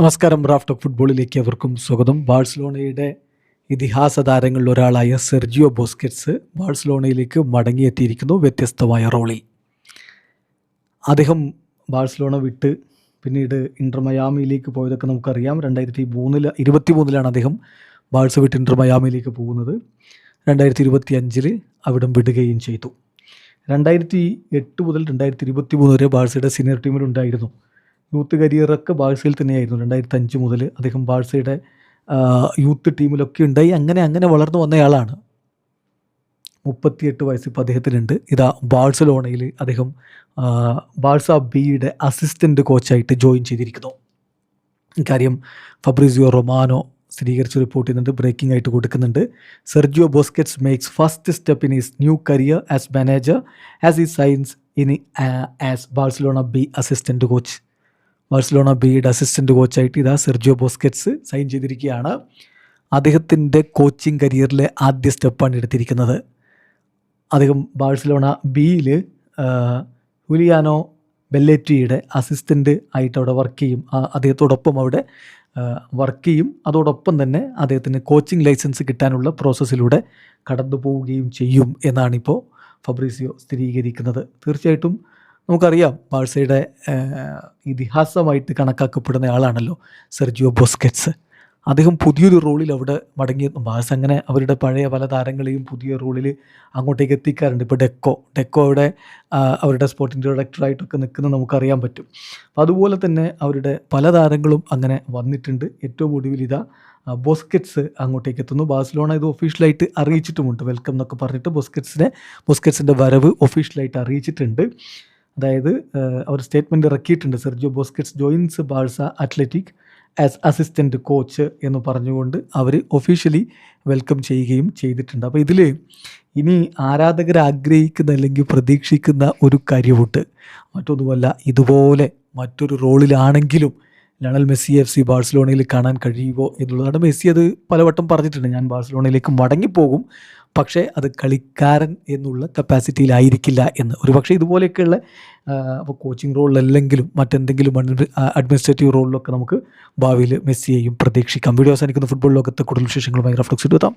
നമസ്കാരം. Raf talk ഫുട്ബോളിലേക്ക് അവർക്കും സ്വാഗതം. ബാഴ്സലോണയുടെ ഇതിഹാസ താരങ്ങളിൽ ഒരാളായ സെർജിയോ ബുസ്കറ്റ്സ് ബാഴ്സലോണയിലേക്ക് മടങ്ങിയെത്തിയിരിക്കുന്നു വ്യത്യസ്തമായ റോളിൽ. അദ്ദേഹം ബാഴ്സലോണ വിട്ട് പിന്നീട് ഇൻ്റർ മയാമിയിലേക്ക് പോയതൊക്കെ നമുക്കറിയാം. 2023 അദ്ദേഹം ബാഴ്സ വിട്ട് ഇൻ്റർ മയാമിയിലേക്ക് പോകുന്നത്. 2025 അവിടം വിടുകയും ചെയ്തു. 2008 മുതൽ 2023 വരെ ബാഴ്സയുടെ സീനിയർ ടീമിലുണ്ടായിരുന്നു. യൂത്ത് കരിയറൊക്കെ ബാഴ്സയിൽ തന്നെയായിരുന്നു. 2005 മുതൽ അദ്ദേഹം ബാഴ്സയുടെ യൂത്ത് ടീമിലൊക്കെ ഉണ്ടായി. അങ്ങനെ വളർന്നു വന്നയാളാണ്. 38 വയസ്സ് ഇപ്പോൾ അദ്ദേഹത്തിനുണ്ട്. ഇതാ ബാഴ്സലോണയിൽ അദ്ദേഹം ബാഴ്സ ബിയുടെ അസിസ്റ്റൻ്റ് കോച്ചായിട്ട് ജോയിൻ ചെയ്തിരിക്കുന്നു. ഇക്കാര്യം ഫബ്രിസിയോ റൊമാനോ സ്ഥിരീകരിച്ച് റിപ്പോർട്ട് ചെയ്യുന്നുണ്ട്, ബ്രേക്കിംഗ് ആയിട്ട് കൊടുക്കുന്നുണ്ട്. Sergio Busquets makes first step in his new career as manager as he signs in as Barcelona B assistant coach. Barcelona ബിയുടെ അസിസ്റ്റൻ്റ് കോച്ചായിട്ട് ഇതാ സെർജിയോ ബുസ്കറ്റ്സ് സൈൻ ചെയ്തിരിക്കുകയാണ്. അദ്ദേഹത്തിൻ്റെ കോച്ചിങ് കരിയറിലെ ആദ്യ സ്റ്റെപ്പാണ് എടുത്തിരിക്കുന്നത്. അദ്ദേഹം ബാഴ്സലോണ ബിയിൽ ഹുലിയാനോ ബെല്ലേറ്റിയുടെ അസിസ്റ്റൻ്റ് ആയിട്ട് അവിടെ വർക്ക് ചെയ്യും. അദ്ദേഹത്തോടൊപ്പം അവിടെ വർക്ക് ചെയ്യും. അതോടൊപ്പം തന്നെ അദ്ദേഹത്തിന് കോച്ചിങ് ലൈസൻസ് കിട്ടാനുള്ള പ്രോസസ്സിലൂടെ കടന്നു പോവുകയും ചെയ്യും എന്നാണിപ്പോൾ ഫബ്രീസിയോ സ്ഥിരീകരിക്കുന്നത്. തീർച്ചയായിട്ടും നമുക്കറിയാം, ബാഴ്സയുടെ ഇതിഹാസമായിട്ട് കണക്കാക്കപ്പെടുന്ന ആളാണല്ലോ സെർജിയോ ബുസ്കറ്റ്സ്. അദ്ദേഹം പുതിയൊരു റോളിൽ അവിടെ മടങ്ങി. ബാഴ്സ അങ്ങനെ അവരുടെ പഴയ പല താരങ്ങളെയും പുതിയ റോളിൽ അങ്ങോട്ടേക്ക് എത്തിക്കാറുണ്ട്. ഇപ്പോൾ ഡെക്കോ അവിടെ അവരുടെ സ്പോർട്ടിംഗ് ഡയറക്ടറായിട്ടൊക്കെ നിൽക്കുന്നത് നമുക്കറിയാൻ പറ്റും. അതുപോലെ തന്നെ അവരുടെ പല താരങ്ങളും അങ്ങനെ വന്നിട്ടുണ്ട്. ഏറ്റവും ഒടുവിൽ ഇതാ ബുസ്കറ്റ്സ് അങ്ങോട്ടേക്ക് എത്തുന്നു. ബാഴ്സലോണ ഇത് ഒഫീഷ്യലായിട്ട് അറിയിച്ചിട്ടുമുണ്ട്. വെൽക്കം എന്നൊക്കെ പറഞ്ഞിട്ട് ബുസ്കറ്റ്സിൻ്റെ വരവ് ഒഫീഷ്യലായിട്ട് അറിയിച്ചിട്ടുണ്ട്. അതായത് അവർ സ്റ്റേറ്റ്മെൻറ്റ് ഇറക്കിയിട്ടുണ്ട്. Sergio Busquets joints Barca athletic as assistant coach എന്ന് പറഞ്ഞുകൊണ്ട് അവർ ഒഫീഷ്യലി വെൽക്കം ചെയ്യുകയും ചെയ്തിട്ടുണ്ട്. അപ്പോൾ ഇതിൽ ഇനി ആരാധകർ ആഗ്രഹിക്കുന്ന അല്ലെങ്കിൽ പ്രതീക്ഷിക്കുന്ന ഒരു കാര്യമുണ്ട്. മറ്റൊന്നുമല്ല, ഇതുപോലെ മറ്റൊരു റോളിലാണെങ്കിലും ലയണൽ മെസ്സി FC ബാഴ്സലോണയിൽ കാണാൻ കഴിയുമോ എന്നുള്ളതാണ്. മെസ്സി അത് പലവട്ടം പറഞ്ഞിട്ടുണ്ട്, ഞാൻ ബാഴ്സലോണയിലേക്ക് മടങ്ങിപ്പോകും, പക്ഷേ അത് കളിക്കാരൻ എന്നുള്ള കപ്പാസിറ്റിയിലായിരിക്കില്ല എന്ന്. ഒരു പക്ഷേ ഇതുപോലെയൊക്കെയുള്ള അപ്പോൾ കോച്ചിങ് റോളിലല്ലെങ്കിലും മറ്റെന്തെങ്കിലും അഡ്മിനിസ്ട്രേറ്റീവ് റോളിലൊക്കെ നമുക്ക് ഭാവിയിൽ മെസ്സിയെയും പ്രതീക്ഷിക്കാം. വീഡിയോ അവസാനിക്കുന്ന ഫുട്ബോൾ ലോകത്ത് കൂടുതൽ വിശേഷങ്ങളുമായി റഫ് ടോക്സ് എത്താം.